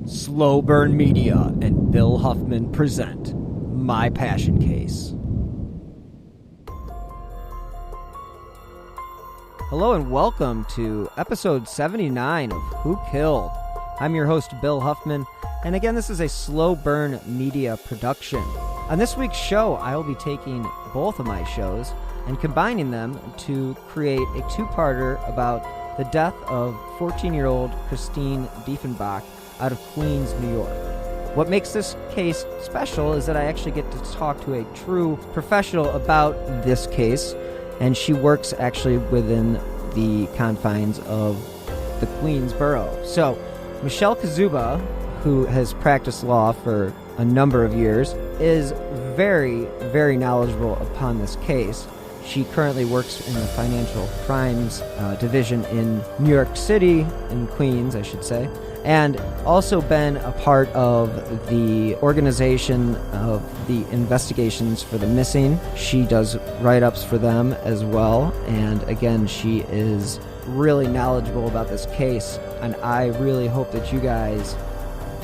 Slow Burn Media and Bill Huffman present My Passion Case. Hello and welcome to episode 79 of Who Killed? I'm your host, Bill Huffman, and again, this is a Slow Burn Media production. On this week's show, I will be taking both of my shows and combining them to create a two-parter about the death of 14-year-old Christine Diefenbach out of Queens, New York. What makes this case special is that I actually get to talk to a true professional about this case, and she works actually within the confines of the Queens borough. So, Michelle Kaszuba, who has practiced law for a number of years, is very, very knowledgeable upon this case. She currently works in the financial crimes division in New York City, in Queens, I should say, and also been a part of the organization of the investigations for the missing. She does write-ups for them as well, and again, she is really knowledgeable about this case, and I really hope that you guys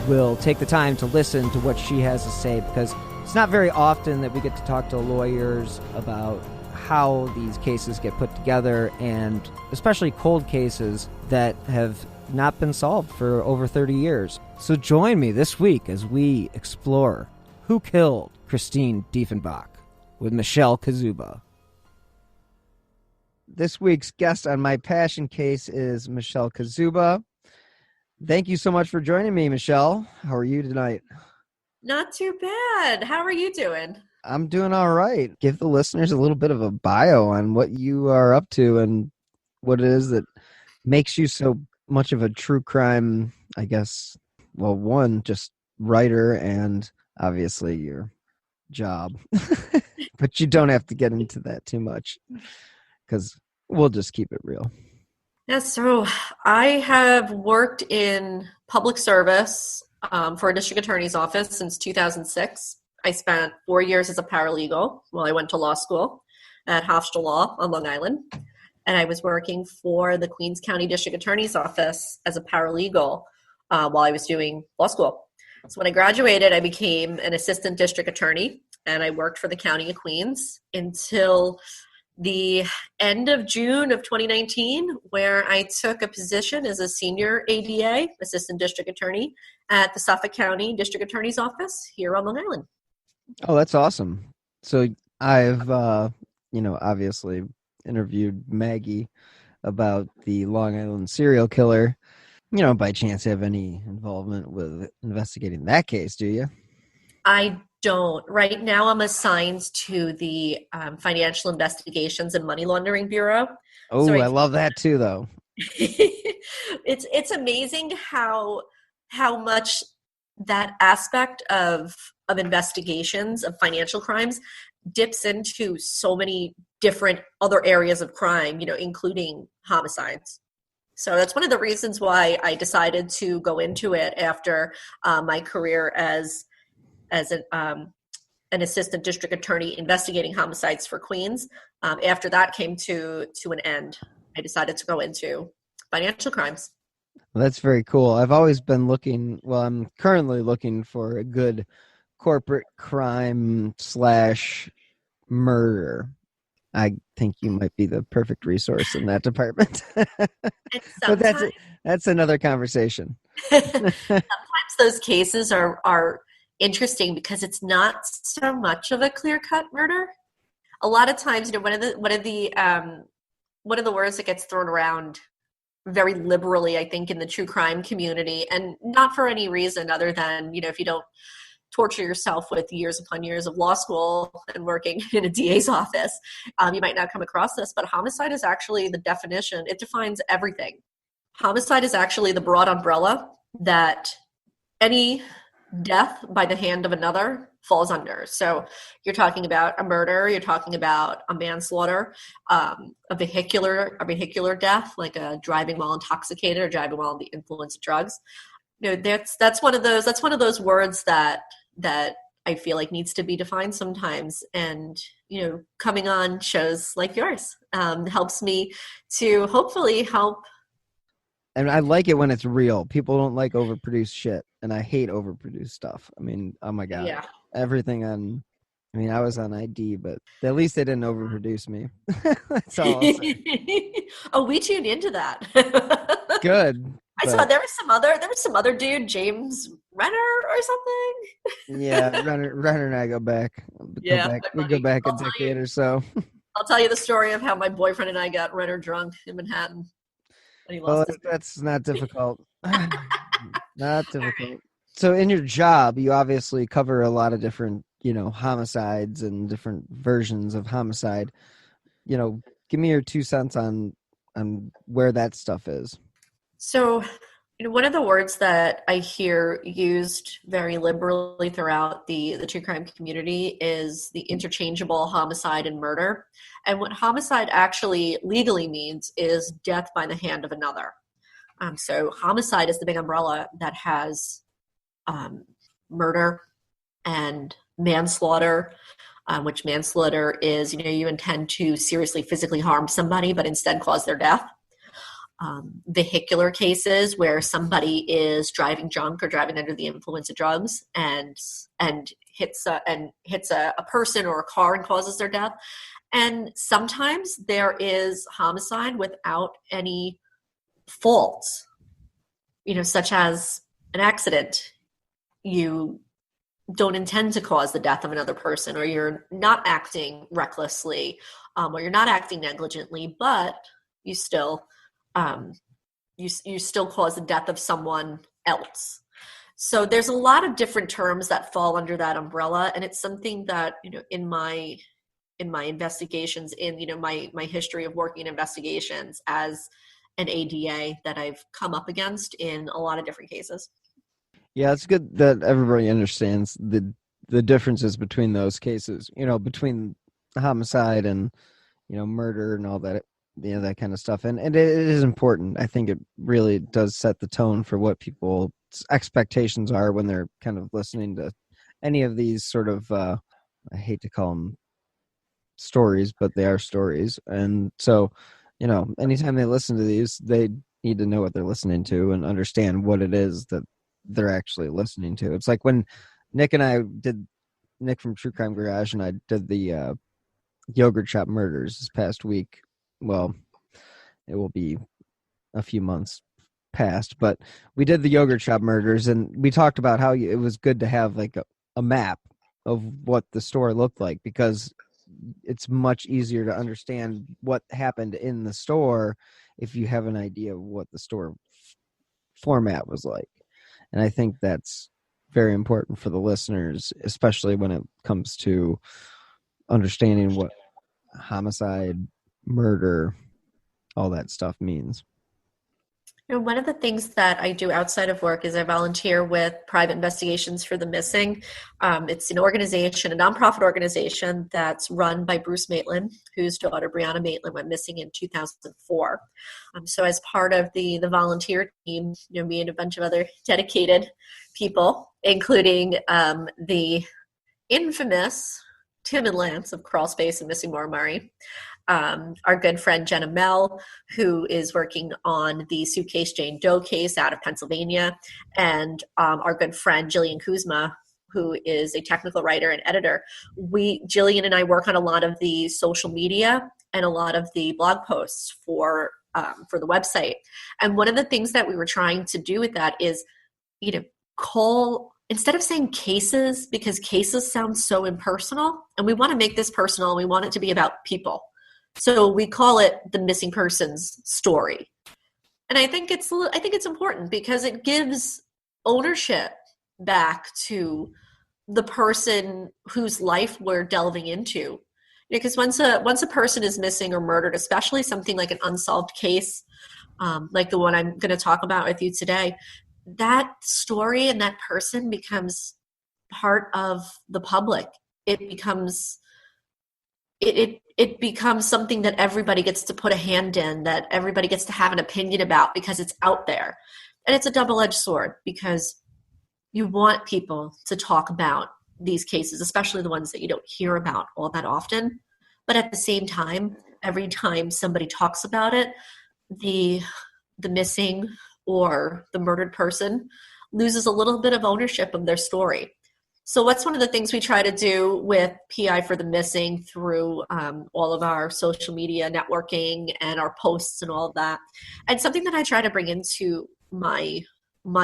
will take the time to listen to what she has to say, because it's not very often that we get to talk to lawyers about how these cases get put together, and especially cold cases that have not been solved for over 30 years. So join me this week as we explore who killed Christine Diefenbach with Michelle Kaszuba. This week's guest on My Passion Case is Michelle Kaszuba. Thank you so much for joining me, Michelle. How are you tonight? Not too bad. How are you doing? I'm doing all right. Give the listeners a little bit of a bio on what you are up to and what it is that makes you so much of a true crime, I guess, well, one, just writer and obviously your job. But you don't have to get into that too much because we'll just keep it real. Yes, so I have worked in public service for a district attorney's office since 2006. I spent 4 years as a paralegal while I went to law school at Hofstra Law on Long Island. And I was working for the Queens County District Attorney's Office as a paralegal while I was doing law school. So when I graduated, I became an assistant district attorney, and I worked for the County of Queens until the end of June of 2019, where I took a position as a senior ADA, assistant district attorney, at the Suffolk County District Attorney's Office here on Long Island. Oh, that's awesome. So I've, obviously interviewed Maggie about the Long Island serial killer. By chance have any involvement with investigating that case, do you? I don't. Right now I'm assigned to the Financial Investigations and Money Laundering Bureau. Oh, so I love that too, though. It's amazing how much that aspect of investigations of financial crimes dips into so many different other areas of crime, including homicides. So that's one of the reasons why I decided to go into it after my career as an assistant district attorney investigating homicides for Queens. After that came to an end, I decided to go into financial crimes. Well, that's very cool. I've always been I'm currently looking for a good corporate crime / murder. I think you might be the perfect resource in that department. But that's another conversation. Sometimes those cases are interesting because it's not so much of a clear-cut murder. A lot of times, one of the words that gets thrown around very liberally, I think, in the true crime community, and not for any reason other than, if you don't torture yourself with years upon years of law school and working in a DA's office, you might not come across this, but homicide is actually the definition. It defines everything. Homicide is actually the broad umbrella that any death by the hand of another falls under. So you're talking about a murder, you're talking about a manslaughter, a vehicular death, like a driving while intoxicated or driving while under the influence of drugs. That's one of those words that I feel like needs to be defined sometimes. And, coming on shows like yours helps me to hopefully help And I like it when it's real. People don't like overproduced shit, and I hate overproduced stuff. I mean, oh my god, Yeah. everything on. I mean, I was on ID, but at least they didn't overproduce me. That's all I'll say. Oh, we tuned into that. Good, I saw but there was some other dude, James Renner or something. yeah, Renner and I go Yeah, back, my we go buddy. back a decade or so. I'll tell you the story of how my boyfriend and I got Renner drunk in Manhattan and he Well, lost his. that's not difficult. Not difficult. So in your job, you obviously cover a lot of different, homicides and different versions of homicide. Give me your 2 cents on where that stuff is. So, one of the words that I hear used very liberally throughout the true crime community is the interchangeable homicide and murder. And what homicide actually legally means is death by the hand of another. So homicide is the big umbrella that has murder and manslaughter, which manslaughter is, you intend to seriously physically harm somebody, but instead cause their death. Vehicular cases where somebody is driving drunk or driving under the influence of drugs and hits a person or a car and causes their death. And sometimes there is homicide without any fault, such as an accident. You don't intend to cause the death of another person, or you're not acting recklessly, or you're not acting negligently, but you still you still cause the death of someone else. So there's a lot of different terms that fall under that umbrella, and it's something that in my investigations, in my history of working in investigations as an ADA, that I've come up against in a lot of different cases. Yeah, it's good that everybody understands the differences between those cases, between homicide and, murder and all that, that kind of stuff. And it is important. I think it really does set the tone for what people's expectations are when they're kind of listening to any of these sort of, I hate to call them stories, but they are stories. And so, anytime they listen to these, they need to know what they're listening to and understand what it is that they're actually listening to. It's like when Nick from True Crime Garage and I did the yogurt shop murders this past week. Well, it will be a few months past, but we did the yogurt shop murders, and we talked about how it was good to have like a map of what the store looked like, because it's much easier to understand what happened in the store if you have an idea of what the store format was like. And I think that's very important for the listeners, especially when it comes to understanding what homicide, murder, all that stuff means. One of the things that I do outside of work is I volunteer with Private Investigations for the Missing. It's an organization, a nonprofit organization that's run by Bruce Maitland, whose daughter Brianna Maitland went missing in 2004. So as part of the volunteer team, me and a bunch of other dedicated people, including the infamous Tim and Lance of Crawl Space and Missing Maura Murray, our good friend Jenna Mell, who is working on the Suitcase Jane Doe case out of Pennsylvania, and our good friend Jillian Kuzma, who is a technical writer and editor. Jillian and I work on a lot of the social media and a lot of the blog posts for the website. And one of the things that we were trying to do with that is, instead of saying cases, because cases sound so impersonal, and we want to make this personal, we want it to be about people. So we call it the missing person's story. And I think it's important because it gives ownership back to the person whose life we're delving into. Because once a person is missing or murdered, especially something like an unsolved case, like the one I'm going to talk about with you today, that story and that person becomes part of the public. It becomes something that everybody gets to put a hand in, that everybody gets to have an opinion about because it's out there. And it's a double-edged sword because you want people to talk about these cases, especially the ones that you don't hear about all that often. But at the same time, every time somebody talks about it, the the missing or the murdered person loses a little bit of ownership of their story. So what's one of the things we try to do with PI for the missing through all of our social media networking and our posts and all of that, and something that I try to bring into my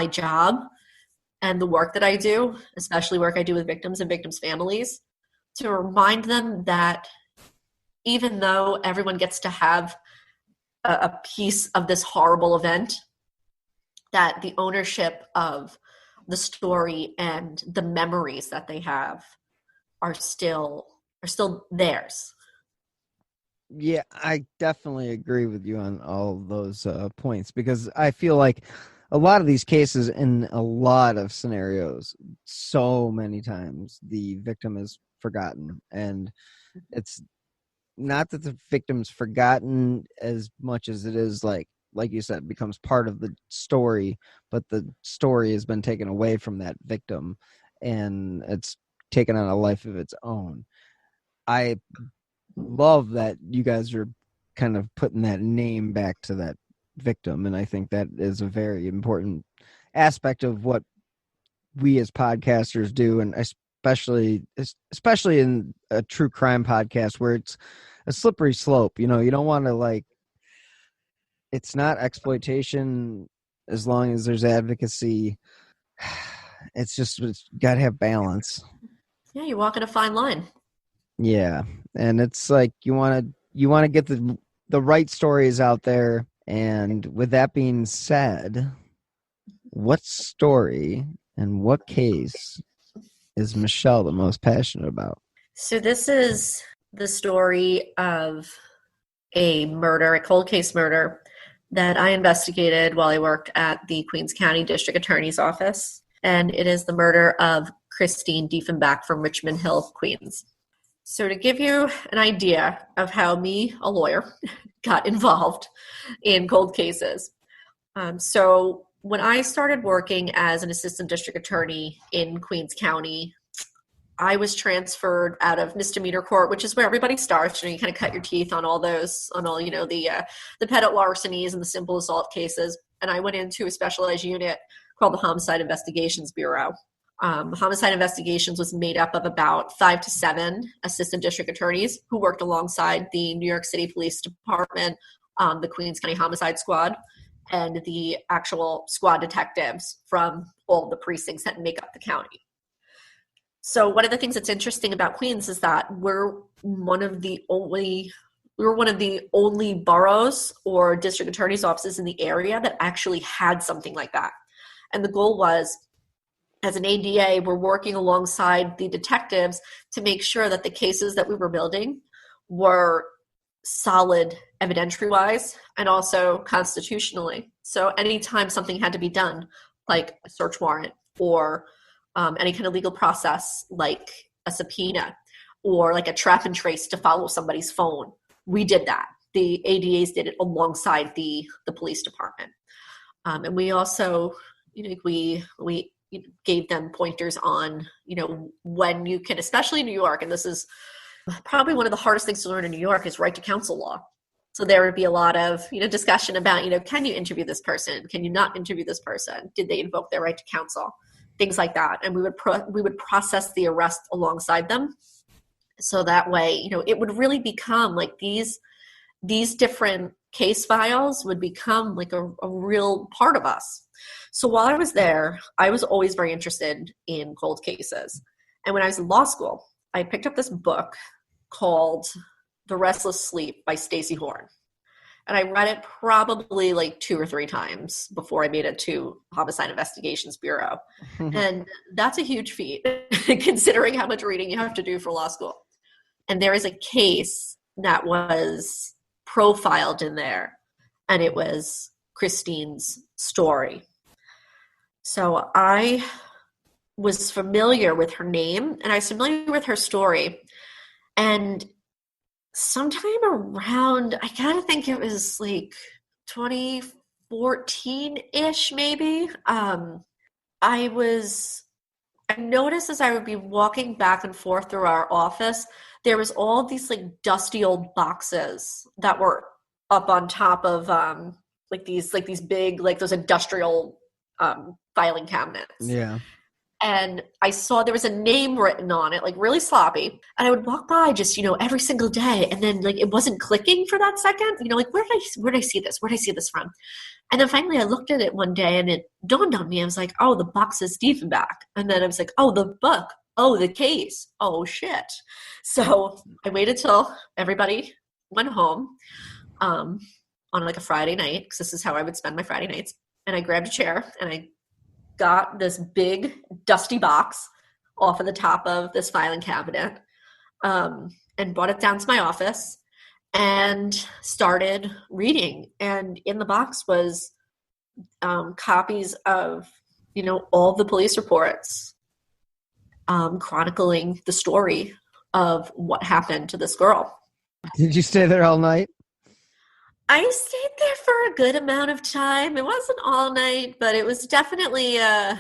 job and the work that I do, especially work I do with victims and victims' families, to remind them that even though everyone gets to have a piece of this horrible event, that the ownership of the story and the memories that they have are still theirs. Yeah, I definitely agree with you on all those points, because I feel like a lot of these cases, in a lot of scenarios, so many times the victim is forgotten, and it's not that the victim's forgotten as much as it is like you said, becomes part of the story, but the story has been taken away from that victim and it's taken on a life of its own. I love that you guys are kind of putting that name back to that victim, and I think that is a very important aspect of what we as podcasters do, and especially in a true crime podcast where it's a slippery slope. You know, you don't want to it's not exploitation as long as there's advocacy. It's got to have balance. Yeah, you're walking a fine line. Yeah, and it's like you want to get the right stories out there. And with that being said, what story and what case is Michelle the most passionate about? So this is the story of a murder, a cold case murder that I investigated while I worked at the Queens County District Attorney's Office. And it is the murder of Christine Diefenbach from Richmond Hill, Queens. So to give you an idea of how me, a lawyer, got involved in cold cases. So when I started working as an assistant district attorney in Queens County, I was transferred out of misdemeanor court, which is where everybody starts. You kind of cut your teeth on all the petty larcenies and the simple assault cases. And I went into a specialized unit called the Homicide Investigations Bureau. Homicide Investigations was made up of about 5 to 7 assistant district attorneys who worked alongside the New York City Police Department, the Queens County Homicide Squad, and the actual squad detectives from all the precincts that make up the county. So one of the things that's interesting about Queens is that we're one of the only boroughs or district attorney's offices in the area that actually had something like that. And the goal was, as an ADA, we're working alongside the detectives to make sure that the cases that we were building were solid evidentiary-wise and also constitutionally. So anytime something had to be done, like a search warrant or any kind of legal process like a subpoena or like a trap and trace to follow somebody's phone, we did that. The ADAs did it alongside the police department. And we also, we gave them pointers on, when you can, especially in New York, and this is probably one of the hardest things to learn in New York is right to counsel law. So there would be a lot of, discussion about, can you interview this person? Can you not interview this person? Did they invoke their right to counsel? Things like that. And we would process the arrest alongside them. So that way, it would really become like these different case files would become like a real part of us. So while I was there, I was always very interested in cold cases. And when I was in law school, I picked up this book called The Restless Sleep by Stacey Horn. And I read it probably like 2 or 3 times before I made it to Homicide Investigations Bureau. And that's a huge feat considering how much reading you have to do for law school. And there is a case that was profiled in there, and it was Christine's story. So I was familiar with her name, and I was familiar with her story. And sometime around, I gotta think it was like 2014-ish, maybe. I noticed as I would be walking back and forth through our office, there was all these like dusty old boxes that were up on top of these big, like those industrial filing cabinets. Yeah. And I saw there was a name written on it, like really sloppy. And I would walk by just, every single day. And then like it wasn't clicking for that second. Like where did I see this? Where did I see this from? And then finally I looked at it one day and it dawned on me. I was like, oh, the box is Diefenbach. And then I was like, oh, the book. Oh, the case. Oh, shit. So I waited till everybody went home on like a Friday night, because this is how I would spend my Friday nights. And I grabbed a chair and I got this big dusty box off of the top of this filing cabinet, and brought it down to my office and started reading. And in the box was copies of, all the police reports chronicling the story of what happened to this girl. Did you stay there all night? I stayed there for a good amount of time. It wasn't all night, but it was definitely past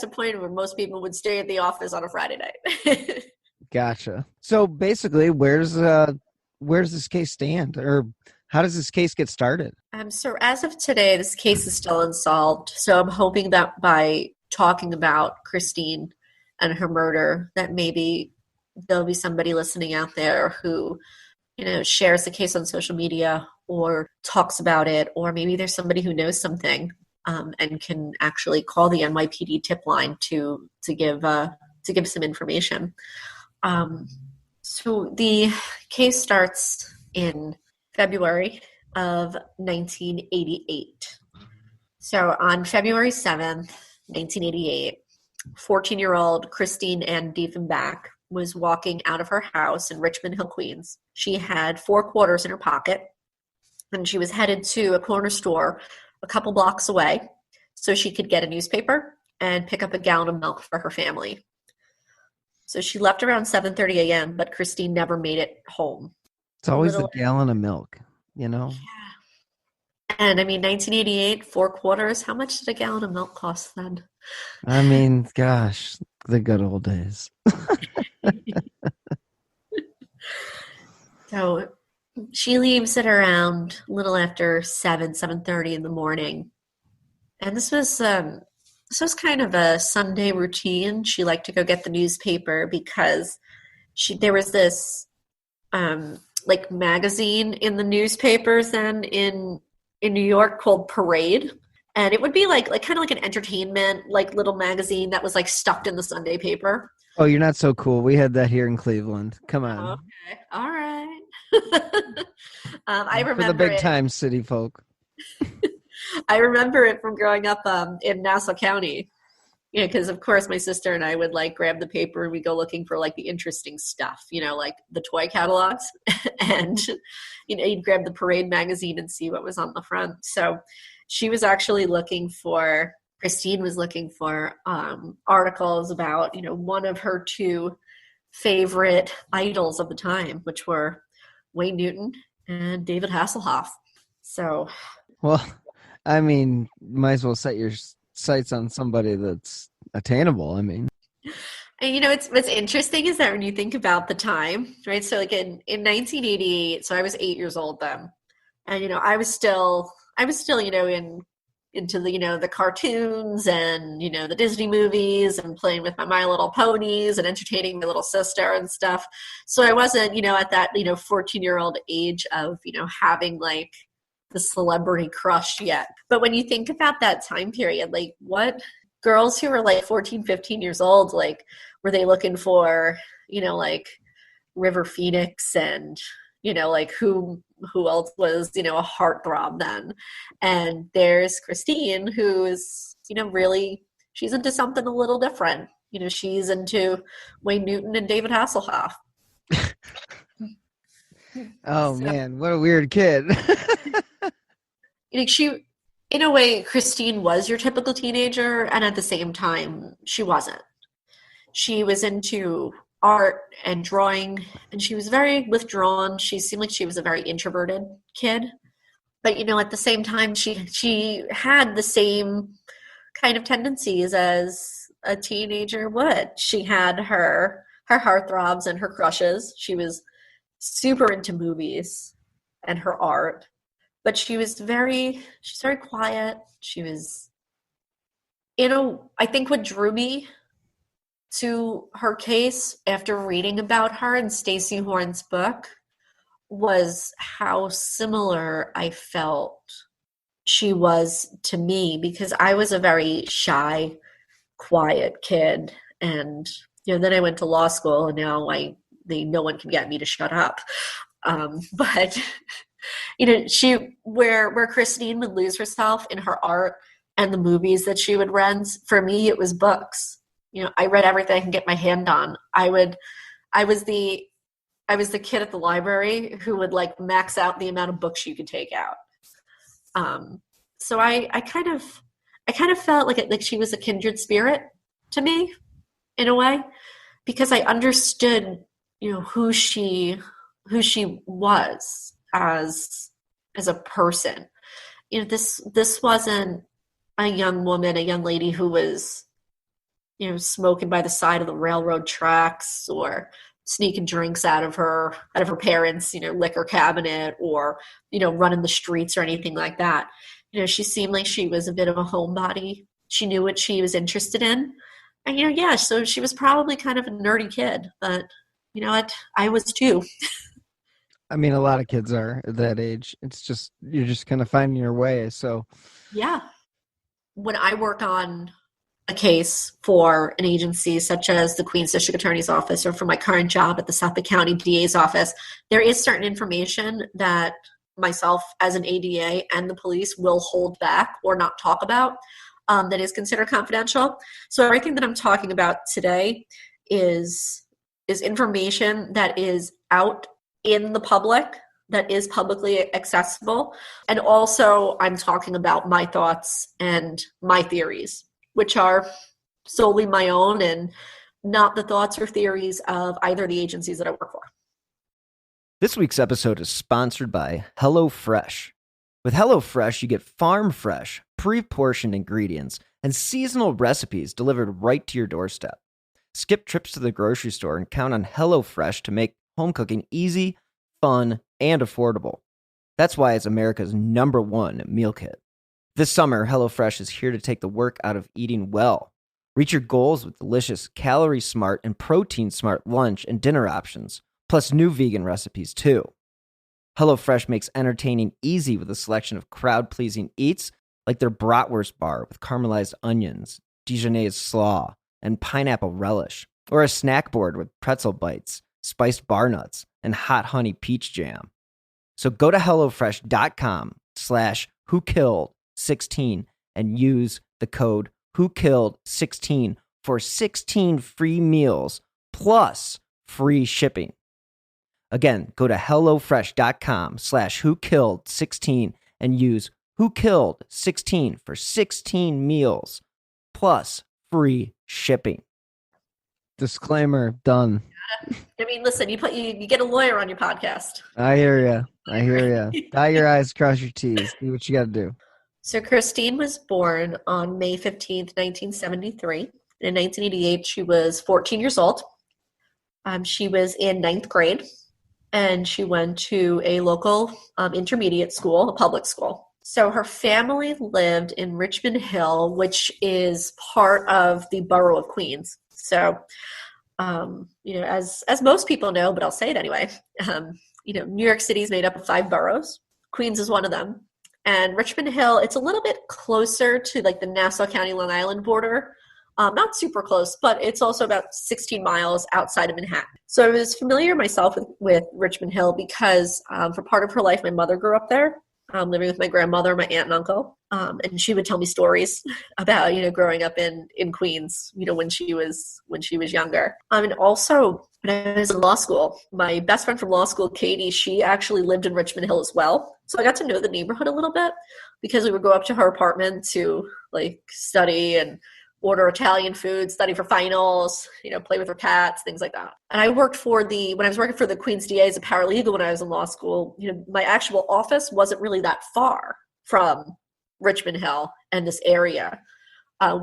a point where most people would stay at the office on a Friday night. Gotcha. So basically, where's this case stand, or how does this case get started? So as of today, this case is still unsolved. So I'm hoping that by talking about Christine and her murder, that maybe there'll be somebody listening out there who, shares the case on social media or talks about it, or maybe there's somebody who knows something and can actually call the NYPD tip line to give some information. So the case starts in February of 1988. So on February 7th, 1988, 14-year-old Christine Ann Diefenbach was walking out of her house in Richmond Hill, Queens. She had 4 quarters in her pocket, and she was headed to a corner store a couple blocks away so she could get a newspaper and pick up a gallon of milk for her family. So she left around 7:30 a.m., but Christine never made it home. It's always a gallon of milk, Yeah. And 1988, 4 quarters. How much did a gallon of milk cost then? Gosh, the good old days. So she leaves at around a little after 7:30 in the morning. And this was kind of a Sunday routine. She liked to go get the newspaper because there was this magazine in the newspapers then in New York called Parade. And it would be like kind of like an entertainment, like little magazine that was like stuffed in the Sunday paper. Oh, you're not so cool. We had that here in Cleveland. Come on. Okay. All right. I remember for the big time city folk. I remember it from growing up in Nassau County. Because of course my sister and I would like grab the paper and we go looking for like the interesting stuff, like the toy catalogs, and you'd grab the Parade magazine and see what was on the front. So Christine was looking for articles about, one of her 2 favorite idols of the time, which were Wayne Newton and David Hasselhoff. So, well, might as well set your sights on somebody that's attainable. And what's interesting is that when you think about the time, right? So like in 1988, so I was 8 years old then, and I was still into the cartoons and the Disney movies and playing with my Little Ponies and entertaining my little sister and stuff. So I wasn't at that 14-year-old age of having like the celebrity crush yet. But when you think about that time period, like what girls who were like 14, 15 years old, like were they looking for, like River Phoenix and, like who else was, a heartthrob then? And there's Christine who is, really, she's into something a little different. She's into Wayne Newton and David Hasselhoff. Oh, so, man, what a weird kid. She, in a way, Christine was your typical teenager, and at the same time, she wasn't. She was into art and drawing, and she was very withdrawn. She seemed like she was a very introverted kid. But, at the same time, she had the same kind of tendencies as a teenager would. She had her heartthrobs and her crushes. She was super into movies and her art. but she's very quiet. She was, I think what drew me to her case after reading about her in Stacey Horn's book was how similar I felt she was to me, because I was a very shy, quiet kid. And, then I went to law school, and now no one can get me to shut up. But, where Christine would lose herself in her art and the movies that she would rent, for me, it was books. I read everything I can get my hand on. I was the kid at the library who would like max out the amount of books you could take out. So I kind of felt like she was a kindred spirit to me in a way, because I understood, who she was as a person. This wasn't a young woman, a young lady who was, smoking by the side of the railroad tracks, or sneaking drinks out of her parents', liquor cabinet, or, running the streets or anything like that. She seemed like she was a bit of a homebody. She knew what she was interested in. And, so she was probably kind of a nerdy kid, but you know what? I was too. I mean, a lot of kids are at that age. It's just, you're just kind of finding your way. So, Yeah. When I work on a case for an agency such as the Queens District Attorney's Office, or for my current job at the Suffolk County DA's office, there is certain information that myself as an ADA and the police will hold back or not talk about, that is considered confidential. So everything that I'm talking about today is information that is out in the public, that is publicly accessible. And also I'm talking about my thoughts and my theories, which are solely my own and not the thoughts or theories of either the agencies that I work for. This week's episode is sponsored by HelloFresh. With HelloFresh, you get farm fresh, pre-portioned ingredients and seasonal recipes delivered right to your doorstep. Skip trips to the grocery store and count on HelloFresh to make home cooking easy, fun, and affordable. That's why it's America's #1 meal kit. This summer, HelloFresh is here to take the work out of eating well. Reach your goals with delicious, calorie-smart and protein-smart lunch and dinner options, plus new vegan recipes too. HelloFresh makes entertaining easy with a selection of crowd-pleasing eats like their bratwurst bar with caramelized onions, Dijonnaise slaw, and pineapple relish, or a snack board with pretzel bites, spiced bar nuts, and hot honey peach jam. So go to HelloFresh.com/whokilled16 and use the code WHOKILLED16 for 16 free meals plus free shipping. Again, go to HelloFresh.com/whokilled16 and use WHOKILLED16 for 16 meals plus free shipping. Disclaimer done. I mean, listen, you get a lawyer on your podcast. I hear you. Dot your I's, cross your T's. Do what you got to do. So Christine was born on May 15th, 1973. In 1988, she was 14 years old. She was in 9th grade, and she went to a local intermediate school, a public school. So her family lived in Richmond Hill, which is part of the borough of Queens. So, as most people know, but I'll say it anyway, New York City is made up of 5 boroughs. Queens is one of them. And Richmond Hill, it's a little bit closer to like the Nassau County, Long Island border. Not super close, but it's also about 16 miles outside of Manhattan. So I was familiar myself with Richmond Hill because for part of her life, my mother grew up there, living with my grandmother, my aunt and uncle. And she would tell me stories about, growing up in Queens, when she was younger. And also when I was in law school, my best friend from law school, Katie, she actually lived in Richmond Hill as well. So I got to know the neighborhood a little bit because we would go up to her apartment to like study and order Italian food, study for finals, play with her cats, things like that. And I worked when I was working for the Queens DA as a paralegal when I was in law school, my actual office wasn't really that far from Richmond Hill and this area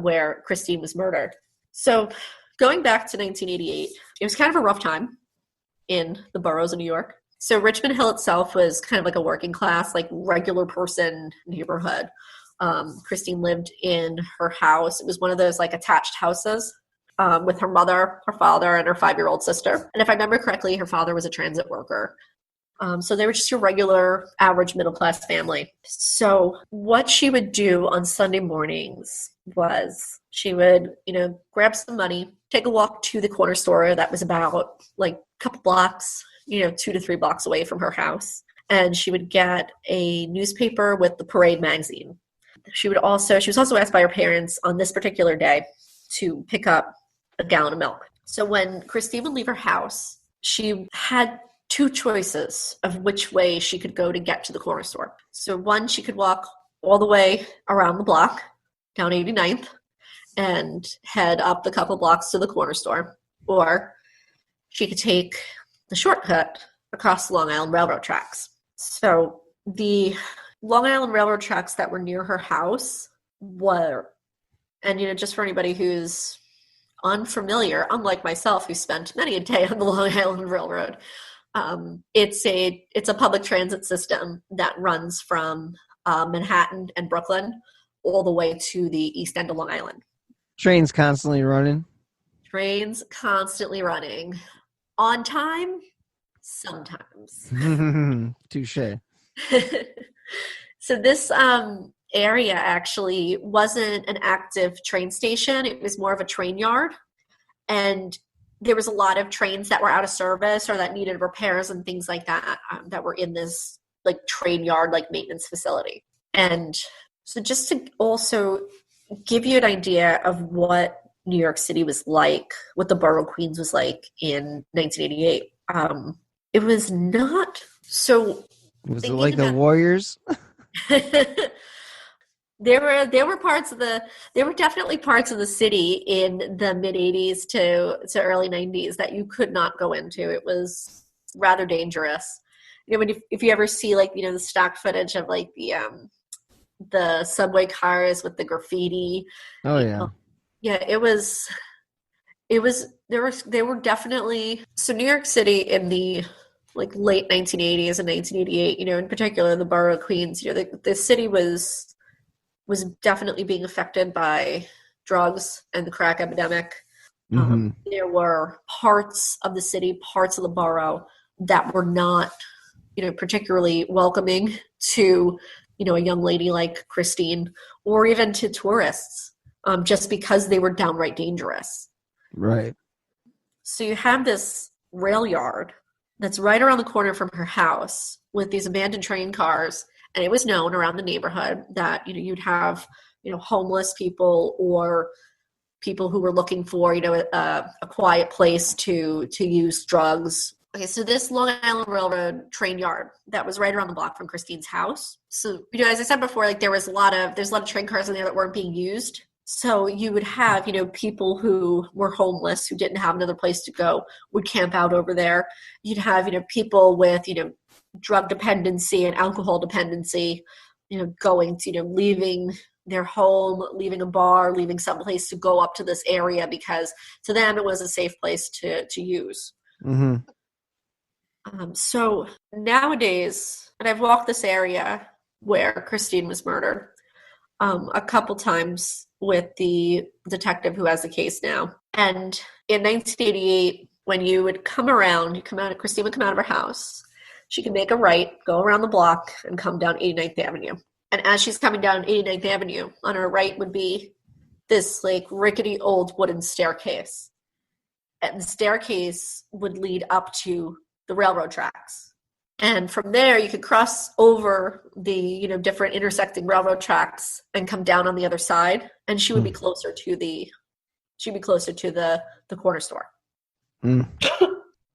where Christine was murdered. So going back to 1988, it was kind of a rough time in the boroughs of New York. So Richmond Hill itself was kind of like a working class, like regular person neighborhood. Christine lived in her house. It was one of those like attached houses with her mother, her father, and her 5-year-old sister. And if I remember correctly, her father was a transit worker. So they were just your regular, average middle-class family. So what she would do on Sunday mornings was she would, grab some money, take a walk to the corner store that was about like a couple blocks, 2 to 3 blocks away from her house. And she would get a newspaper with the Parade magazine. She was also asked by her parents on this particular day to pick up a gallon of milk. So when Christine would leave her house, she had 2 choices of which way she could go to get to the corner store. So one, she could walk all the way around the block down 89th and head up the couple blocks to the corner store, or she could take the shortcut across the Long Island Railroad tracks. So the Long Island Railroad tracks that were near her house were, and just for anybody who's unfamiliar, unlike myself who spent many a day on the Long Island Railroad, it's a public transit system that runs from Manhattan and Brooklyn all the way to the east end of Long Island. Trains constantly running. Trains constantly running. On time? Sometimes. Touché. So this area actually wasn't an active train station. It was more of a train yard. And there was a lot of trains that were out of service or that needed repairs and things like that that were in this like train yard, like maintenance facility. And so just to also give you an idea of what New York City was like, what the borough of Queens was like in 1988, it was not so. Was it like the Warriors? There were definitely parts of the city in the mid 80s to early 90s that you could not go into. It was rather dangerous. If you ever see like the stock footage of like the subway cars with the graffiti. Oh yeah. Yeah, they were definitely, so New York City in the like late 1980s and 1988, in particular the borough of Queens, the city was definitely being affected by drugs and the crack epidemic. Mm-hmm. There were parts of the city, parts of the borough that were not, particularly welcoming to, a young lady like Christine or even to tourists, just because they were downright dangerous. Right. So you have this rail yard that's right around the corner from her house with these abandoned train cars. And it was known around the neighborhood that, you'd have, homeless people or people who were looking for, a quiet place to use drugs. Okay, so this Long Island Railroad train yard that was right around the block from Christine's house. So, as I said before, like there's a lot of train cars in there that weren't being used. So you would have, people who were homeless, who didn't have another place to go, would camp out over there. You'd have, people with, drug dependency and alcohol dependency, going to, leaving their home, leaving a bar, leaving someplace to go up to this area because to them it was a safe place to use. Mm-hmm. So nowadays, and I've walked this area where Christine was murdered a couple times with the detective who has the case now. And in 1988, when you would Christine would come out of her house. She could make a right, go around the block, and come down 89th Avenue. And as she's coming down 89th Avenue, on her right would be this like rickety old wooden staircase. And the staircase would lead up to the railroad tracks. And from there, you could cross over the, different intersecting railroad tracks and come down on the other side. And she would be closer to the corner store. Mm.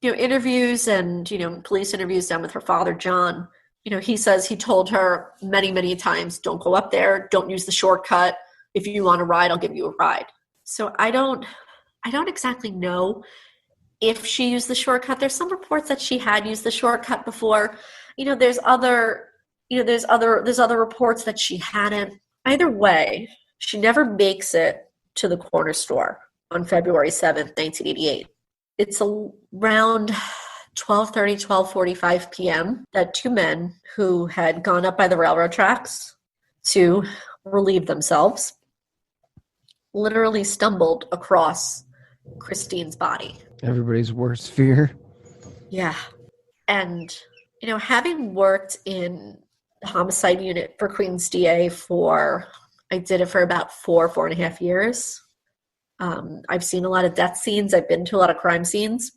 Interviews and, police interviews done with her father, John, he says he told her many, many times, don't go up there. Don't use the shortcut. If you want a ride, I'll give you a ride. So I don't exactly know if she used the shortcut. There's some reports that she had used the shortcut before. There's other reports that she hadn't. Either way, she never makes it to the corner store on February 7th, 1988. It's around 12:30, 12:45 p.m. that two men who had gone up by the railroad tracks to relieve themselves literally stumbled across Christine's body. Everybody's worst fear. Yeah. And, having worked in the homicide unit for Queens DA I did it for about 4.5 years. I've seen a lot of death scenes. I've been to a lot of crime scenes.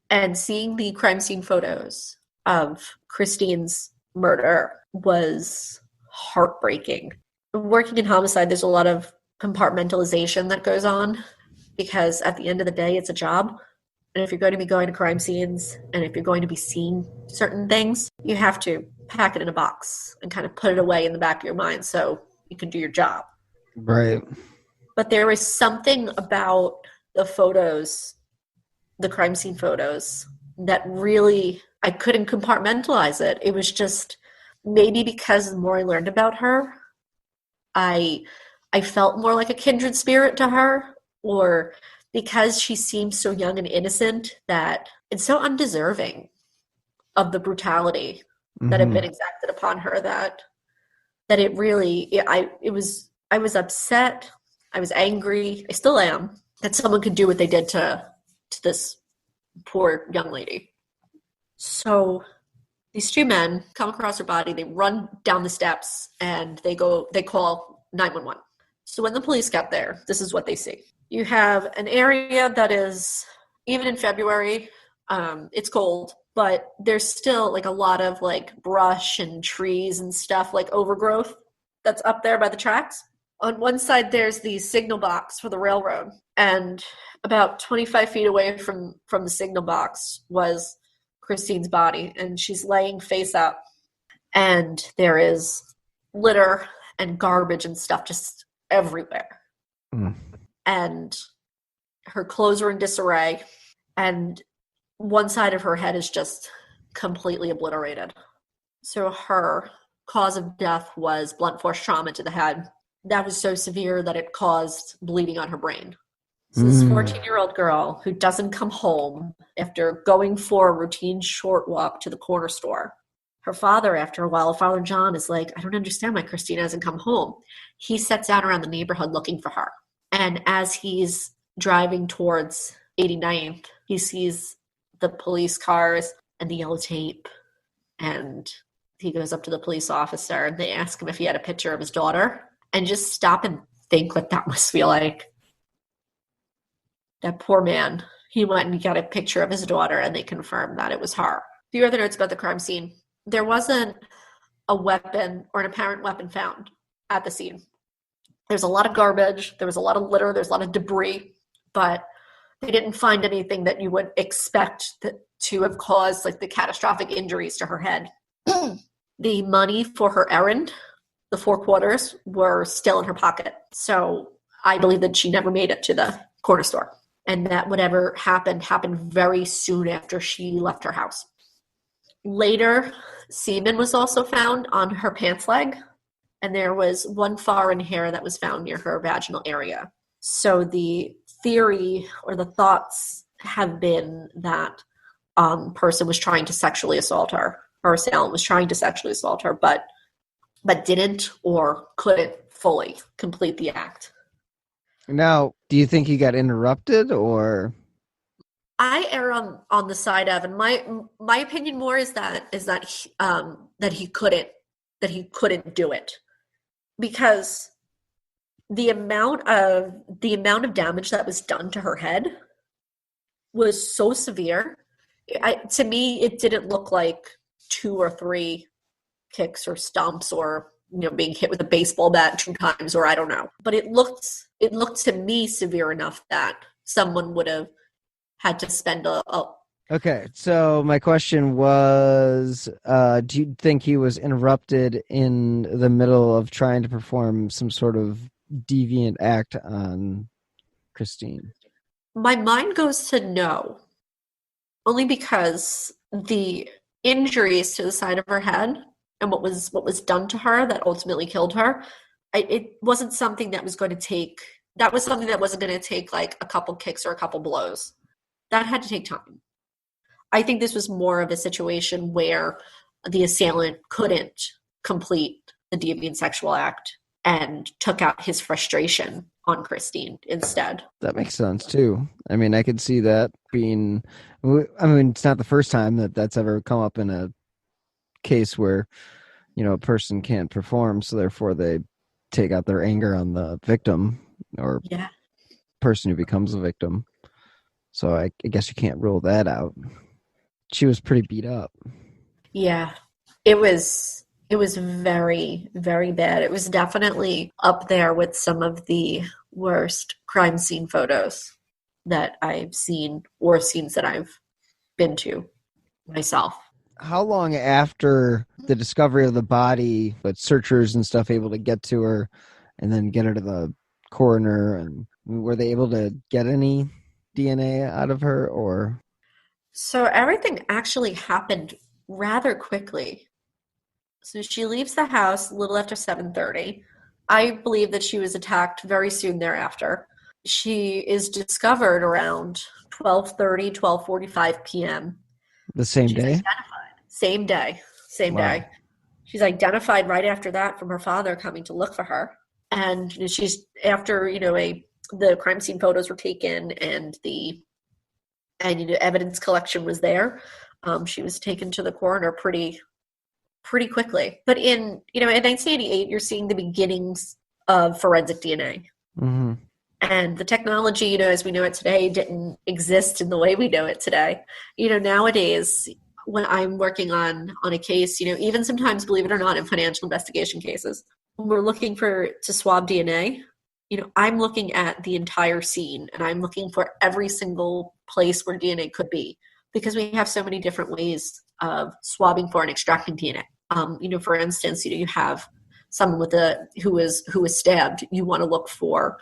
And seeing the crime scene photos of Christine's murder was heartbreaking. Working in homicide, there's a lot of compartmentalization that goes on because at the end of the day, it's a job. And if you're going to be going to crime scenes and if you're going to be seeing certain things, you have to pack it in a box and kind of put it away in the back of your mind so you can do your job. Right. But there was something about the photos, the crime scene photos, that really, I couldn't compartmentalize it. It was just, maybe because the more I learned about her, I felt more like a kindred spirit to her, or because she seemed so young and innocent that it's so undeserving of the brutality that had been exacted upon her that it really, I was upset, I was angry, I still am, that someone could do what they did to this poor young lady. So these two men come across her body, they run down the steps, and they call 911. So when the police get there, this is what they see. You have an area that is, even in February, it's cold, but there's still like a lot of like brush and trees and stuff, like overgrowth that's up there by the tracks. On one side, there's the signal box for the railroad, and about 25 feet away from the signal box was Christine's body, and she's laying face up, and there is litter and garbage and stuff just everywhere. And her clothes are in disarray, and one side of her head is just completely obliterated. So her cause of death was blunt force trauma to the head. That was so severe that it caused bleeding on her brain. So this 14-year-old girl who doesn't come home after going for a routine short walk to the corner store. Her father, after a while, Father John, is like, I don't understand why Christina hasn't come home. He sets out around the neighborhood looking for her. And as he's driving towards 89th, he sees the police cars and the yellow tape. And he goes up to the police officer and they ask him if he had a picture of his daughter. And just stop and think what that must feel like. That poor man, he went and got a picture of his daughter and they confirmed that it was her. A few other notes about the crime scene. There wasn't a weapon or an apparent weapon found at the scene. There's a lot of garbage, there was a lot of litter, there's a lot of debris, but they didn't find anything that you would expect to have caused like the catastrophic injuries to her head. The money for her errand, the 4 quarters, were still in her pocket. So I believe that she never made it to the corner store. And that whatever happened very soon after she left her house. Later, semen was also found on her pants leg, and there was one foreign hair that was found near her vaginal area. So the theory or the thoughts have been that person was trying to sexually assault her. Her assailant was trying to sexually assault her, but didn't or couldn't fully complete the act. Now, do you think he got interrupted, or? I err on the side of, and my opinion more is that he couldn't do it, because the amount of damage that was done to her head was so severe. To me, it didn't look like 2 or 3 kicks or stomps or being hit with a baseball bat 2 times, or I don't know. But it looked to me severe enough that someone would have had to spend a Okay, so my question was, do you think he was interrupted in the middle of trying to perform some sort of deviant act on Christine? My mind goes to no. Only because the injuries to the side of her head and what was done to her that ultimately killed her, it wasn't something that was going to take. That was something that wasn't going to take like a couple kicks or a couple blows. That had to take time. I think this was more of a situation where the assailant couldn't complete the deviant sexual act and took out his frustration on Christine instead. That makes sense too. I mean, I could see that being. I mean, it's not the first time that that's ever come up in a case where a person can't perform, so therefore they take out their anger on the victim or Yeah. person who becomes a victim. So I guess you can't rule that out. She was pretty beat up. Yeah. It was very, very bad. It was definitely up there with some of the worst crime scene photos that I've seen or scenes that I've been to myself. How long after the discovery of the body, but searchers and stuff able to get to her and then get her to the coroner, and were they able to get any DNA out of her, or? So everything actually happened rather quickly. So she leaves the house a little after 7:30. I believe that she was attacked very soon thereafter. She is discovered around 12:30, 12:45 p.m. The same She's day? identified. Same day. Same Wow. day. She's identified right after that from her father coming to look for her. And she's after, the crime scene photos were taken and evidence collection was there. She was taken to the coroner pretty quickly. But in 1988, you're seeing the beginnings of forensic DNA. Mm-hmm. And the technology, as we know it today, didn't exist in the way we know it today. Nowadays, when I'm working on a case, even sometimes, believe it or not, in financial investigation cases, when we're looking to swab DNA, I'm looking at the entire scene and I'm looking for every single place where DNA could be, because we have so many different ways of swabbing for and extracting DNA. For instance, you have someone who was stabbed. You want to look for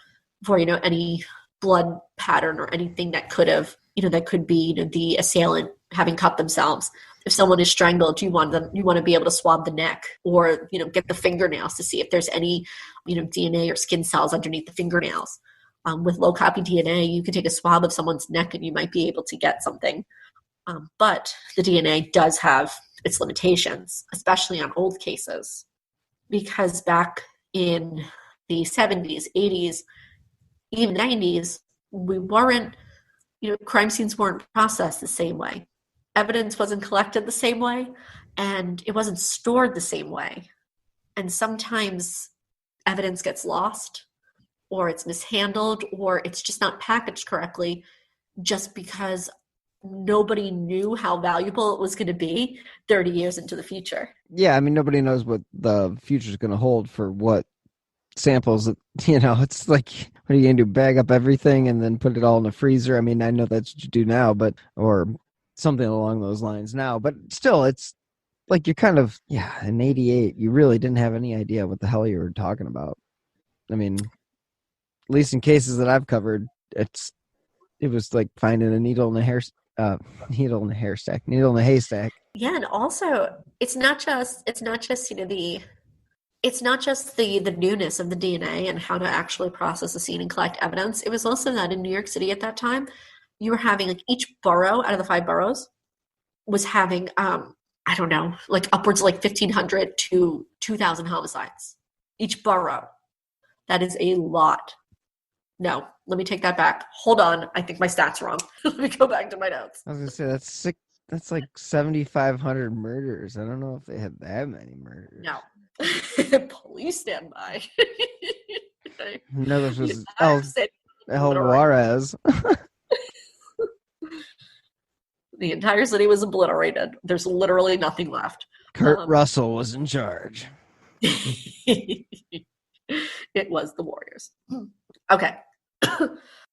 any blood pattern or anything that could have that could be the assailant having cut themselves. If someone is strangled, you want to be able to swab the neck or get the fingernails to see if there's any DNA or skin cells underneath the fingernails. With low copy DNA, you can take a swab of someone's neck and you might be able to get something. But the DNA does have its limitations, especially on old cases, because back in the 70s, 80s, even 90s, we weren't, crime scenes weren't processed the same way. Evidence wasn't collected the same way, and it wasn't stored the same way. And sometimes evidence gets lost, or it's mishandled, or it's just not packaged correctly, just because nobody knew how valuable it was going to be 30 years into the future. Yeah, I mean, nobody knows what the future is going to hold for what samples. It's like, what are you going to do? Bag up everything and then put it all in a freezer? I mean, I know that's what you do now, or something along those lines now, but still, it's like you're kind of, in 88, you really didn't have any idea what the hell you were talking about. I mean, at least in cases that I've covered, it was like finding a needle in a needle in a haystack. Yeah, and also it's not just the newness of the DNA and how to actually process a scene and collect evidence. It was also that in New York City at that time, you were having like each borough out of the 5 boroughs was having I don't know, like upwards of like 1,500 to 2,000 homicides. Each borough. That is a lot. No, let me take that back. Hold on, I think my stats are wrong. Let me go back to my notes. I was gonna say that's sick. That's like 7,500 murders. I don't know if they had that many murders. No. Police stand by. No, this was The El Juarez. entire city was obliterated. There's literally nothing left. Kurt Russell was in charge. It was the Warriors. Okay.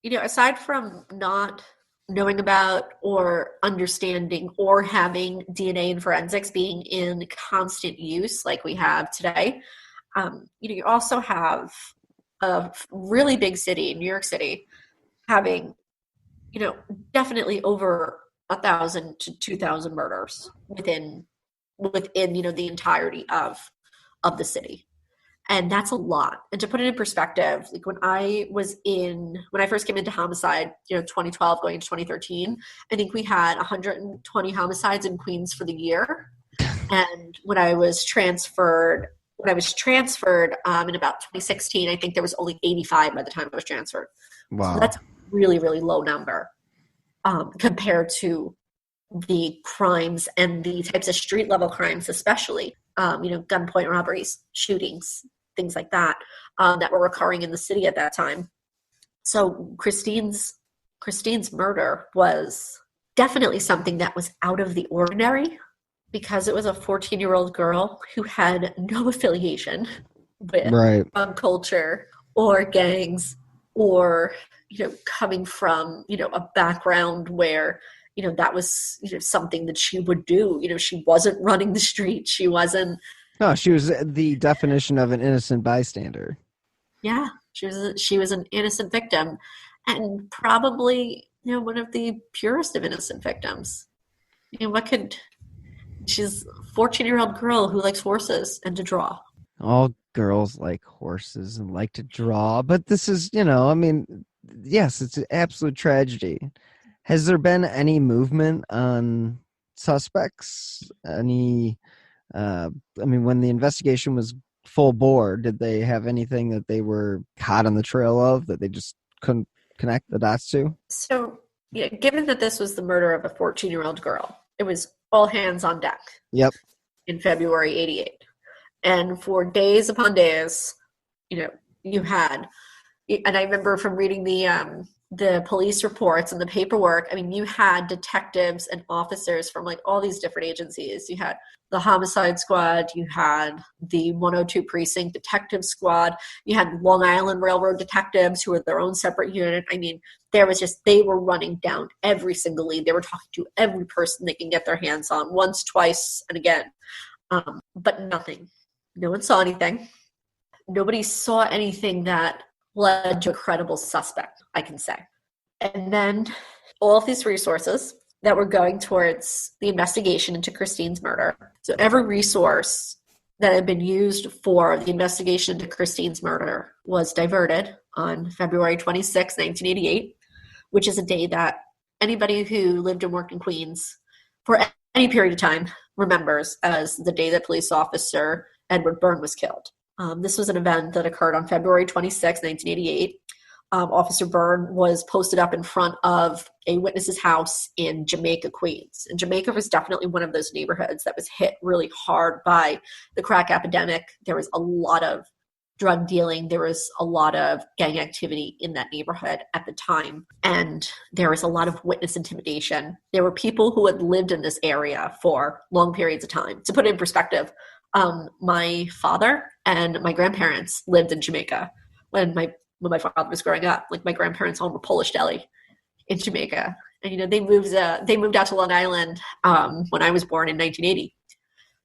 Aside from not knowing about or understanding or having DNA and forensics being in constant use like we have today, you also have a really big city, New York City, having, definitely over 1,000 to 2,000 murders within the entirety of the city. And that's a lot. And to put it in perspective, like when I first came into homicide, 2012 going into 2013, I think we had 120 homicides in Queens for the year. And when I was transferred in about 2016, I think there was only 85 by the time I was transferred. Wow. So that's a really, really low number compared to the crimes and the types of street level crimes, especially, gunpoint robberies, shootings, things like that, that were occurring in the city at that time. So Christine's murder was definitely something that was out of the ordinary because it was a 14-year-old girl who had no affiliation with drug culture or gangs or, coming from, a background where, that was, something that she would do. She wasn't running the street. She wasn't. No, she was the definition of an innocent bystander. Yeah, she was an innocent victim and probably, one of the purest of innocent victims. She's a 14-year-old girl who likes horses and to draw. All girls like horses and like to draw, but this is, yes, it's an absolute tragedy. Has there been any movement on suspects? When the investigation was full bore, did they have anything that they were hot on the trail of that they just couldn't connect the dots to? So, given that this was the murder of a 14-year-old girl, it was all hands on deck. Yep. In February 88. And for days upon days, you had, and I remember from reading the police reports and the paperwork, you had detectives and officers from like all these different agencies. You had the homicide squad, you had the 102 precinct detective squad, you had Long Island Railroad detectives who were their own separate unit. They were running down every single lead. They were talking to every person they can get their hands on once, twice, and again. But nothing. No one saw anything. Nobody saw anything that led to a credible suspect, I can say. And then all of these resources that were going towards the investigation into Christine's murder. So every resource that had been used for the investigation into Christine's murder was diverted on February 26, 1988, which is a day that anybody who lived and worked in Queens for any period of time remembers as the day that police officer Edward Byrne was killed. This was an event that occurred on February 26, 1988. Officer Byrne was posted up in front of a witness's house in Jamaica, Queens. And Jamaica was definitely one of those neighborhoods that was hit really hard by the crack epidemic. There was a lot of drug dealing. There was a lot of gang activity in that neighborhood at the time. And there was a lot of witness intimidation. There were people who had lived in this area for long periods of time. To put it in perspective, my father and my grandparents lived in Jamaica when my father was growing up. Like my grandparents owned a Polish deli in Jamaica, and they moved out to Long Island when I was born in 1980.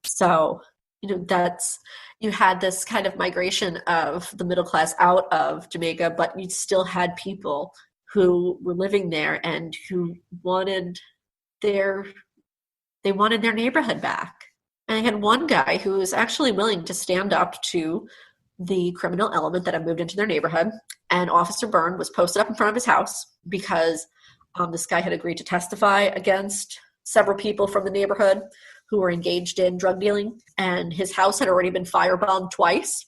So you had this kind of migration of the middle class out of Jamaica, but you still had people who were living there and who wanted their neighborhood back. And I had one guy who was actually willing to stand up to the criminal element that had moved into their neighborhood. And Officer Byrne was posted up in front of his house because this guy had agreed to testify against several people from the neighborhood who were engaged in drug dealing. And his house had already been firebombed twice.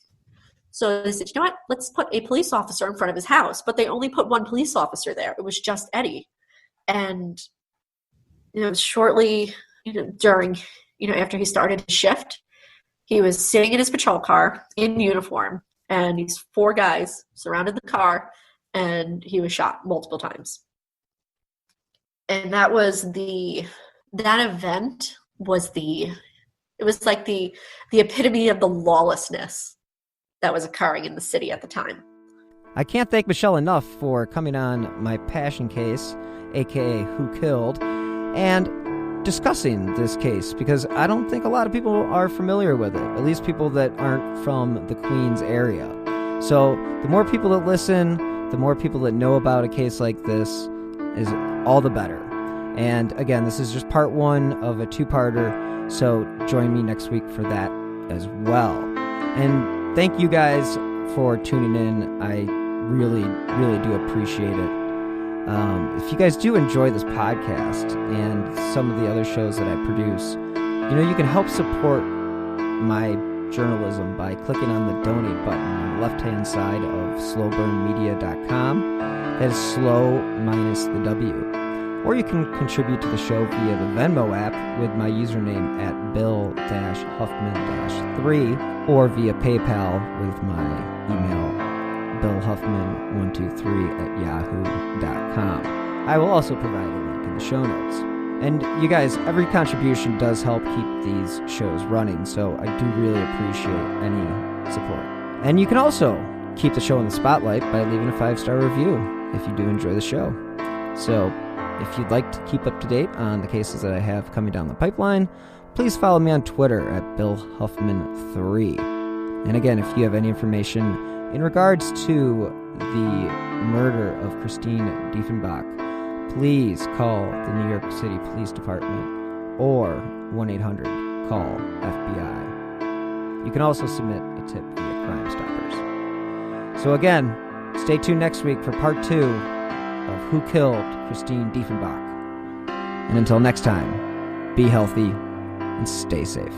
So they said, you know what, let's put a police officer in front of his house. But they only put one police officer there. It was just Eddie. And, shortly, during, after he started his shift, he was sitting in his patrol car in uniform, and these four guys surrounded the car, and he was shot multiple times. And that event was like the epitome of the lawlessness that was occurring in the city at the time. I can't thank Michelle enough for coming on My Passion Case, aka Who Killed, and discussing this case, because I don't think a lot of people are familiar with it, at least people that aren't from the Queens area. So the more people that listen, the more people that know about a case like this is all the better. And again, this is just part one of a two-parter, so join me next week for that as well. And thank you guys for tuning in. I really, really do appreciate it. If you guys do enjoy this podcast and some of the other shows that I produce, you can help support my journalism by clicking on the donate button on the left-hand side of slowburnmedia.com. That is slow minus the W. Or you can contribute to the show via the Venmo app with my username at Bill-Huffman-3 or via PayPal with my email billhuffman123@yahoo.com. I will also provide a link in the show notes. And you guys, every contribution does help keep these shows running, so I do really appreciate any support. And you can also keep the show in the spotlight by leaving a 5-star review if you do enjoy the show. So if you'd like to keep up to date on the cases that I have coming down the pipeline, please follow me on Twitter at BillHuffman3. And again, if you have any information in regards to the murder of Christine Diefenbach, please call the New York City Police Department or 1-800-CALL-FBI. You can also submit a tip via Crime Stoppers. So again, stay tuned next week for part 2 of Who Killed Christine Diefenbach. And until next time, be healthy and stay safe.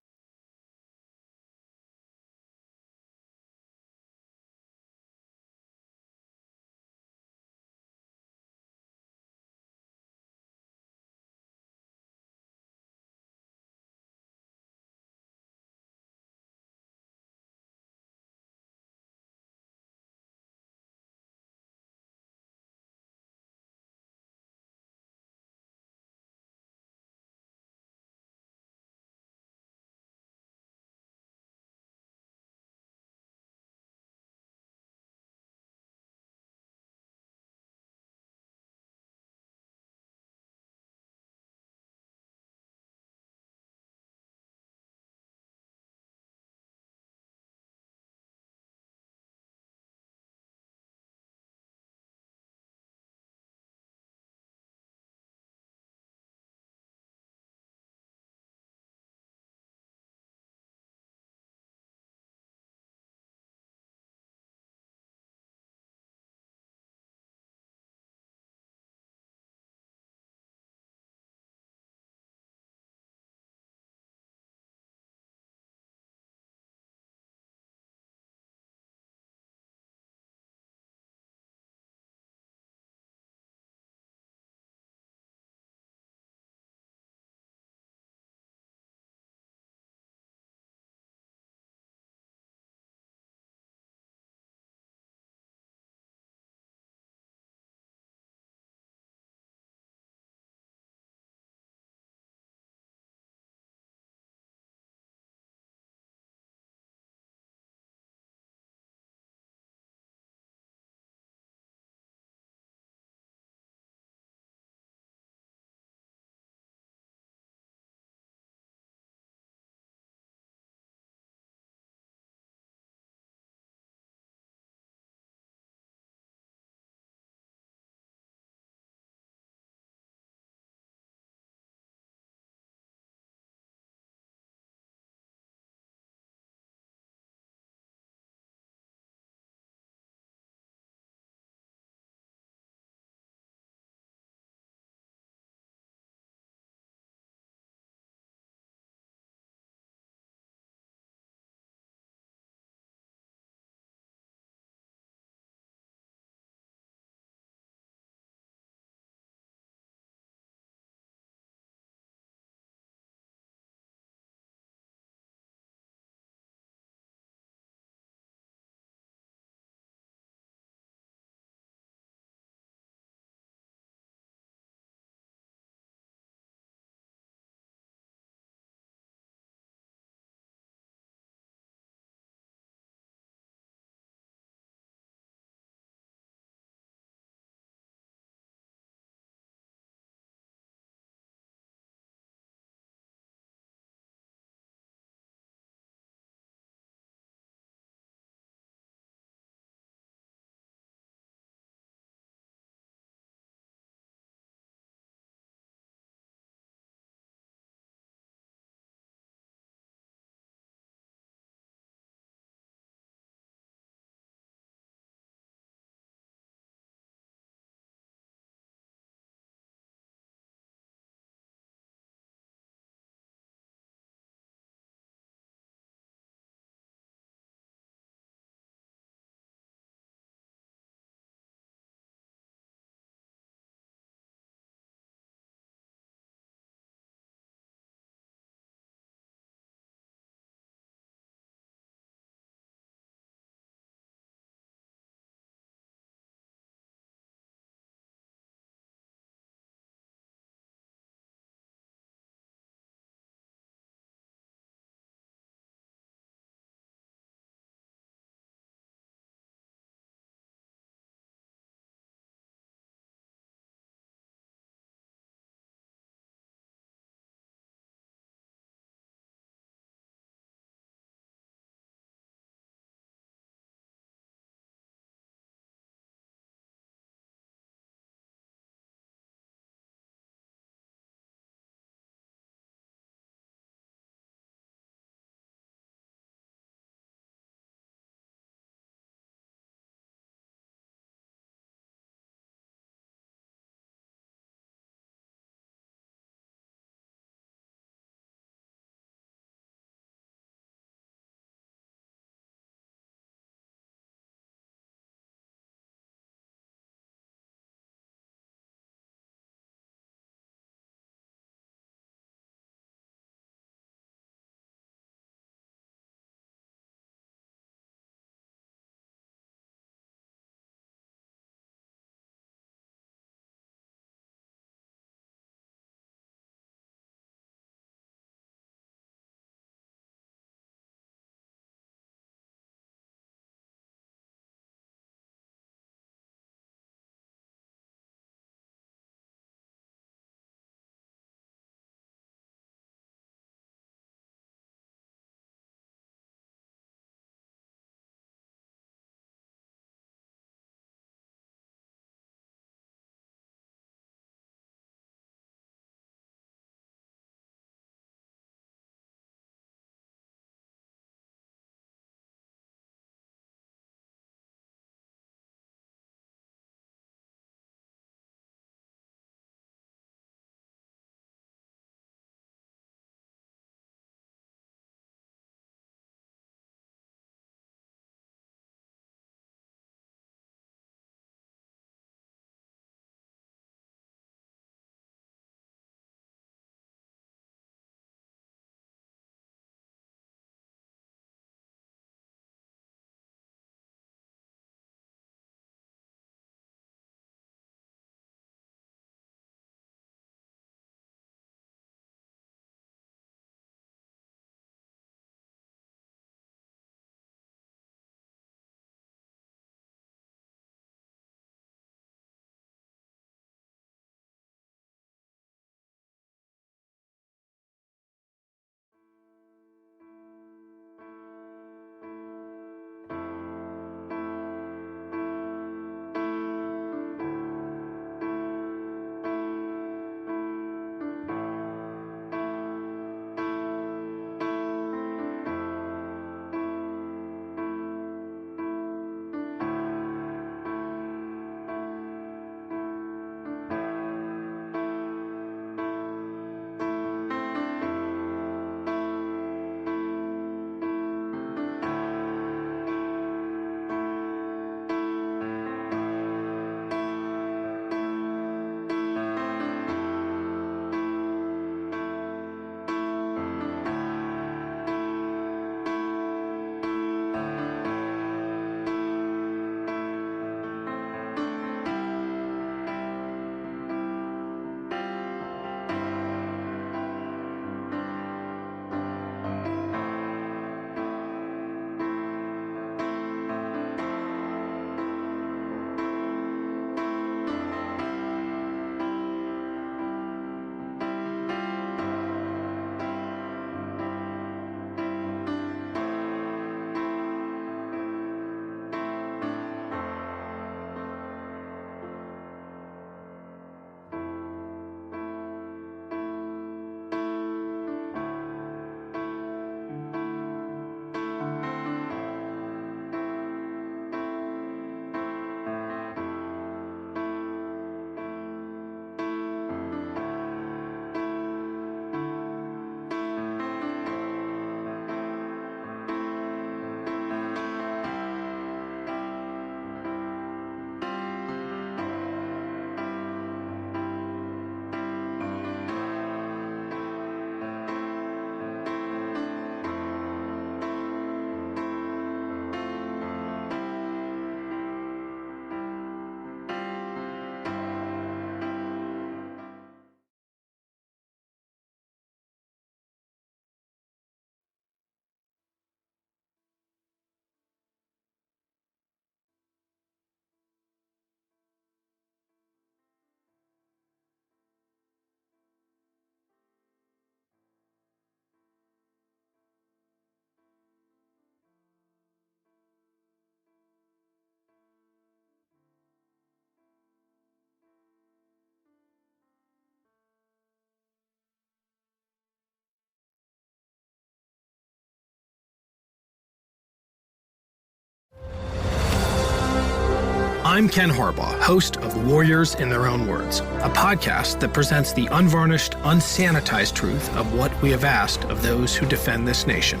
I'm Ken Harbaugh, host of Warriors in Their Own Words, a podcast that presents the unvarnished, unsanitized truth of what we have asked of those who defend this nation.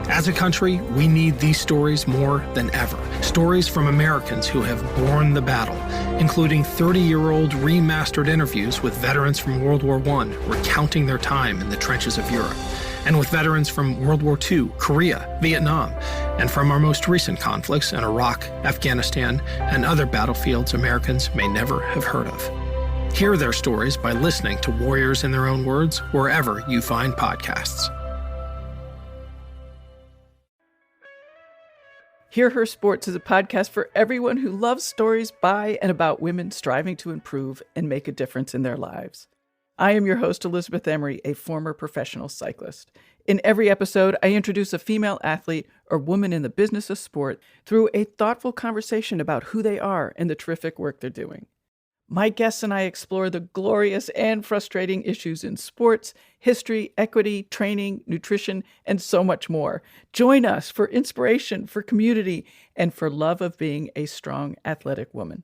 As a country, we need these stories more than ever. Stories from Americans who have borne the battle, including 30-year-old remastered interviews with veterans from World War I recounting their time in the trenches of Europe, and with veterans from World War II, Korea, Vietnam, and from our most recent conflicts in Iraq, Afghanistan, and other battlefields Americans may never have heard of. Hear their stories by listening to Warriors in Their Own Words wherever you find podcasts. Hear Her Sports is a podcast for everyone who loves stories by and about women striving to improve and make a difference in their lives. I am your host, Elizabeth Emery, a former professional cyclist. In every episode, I introduce a female athlete or woman in the business of sport through a thoughtful conversation about who they are and the terrific work they're doing. My guests and I explore the glorious and frustrating issues in sports, history, equity, training, nutrition, and so much more. Join us for inspiration, for community, and for love of being a strong, athletic woman.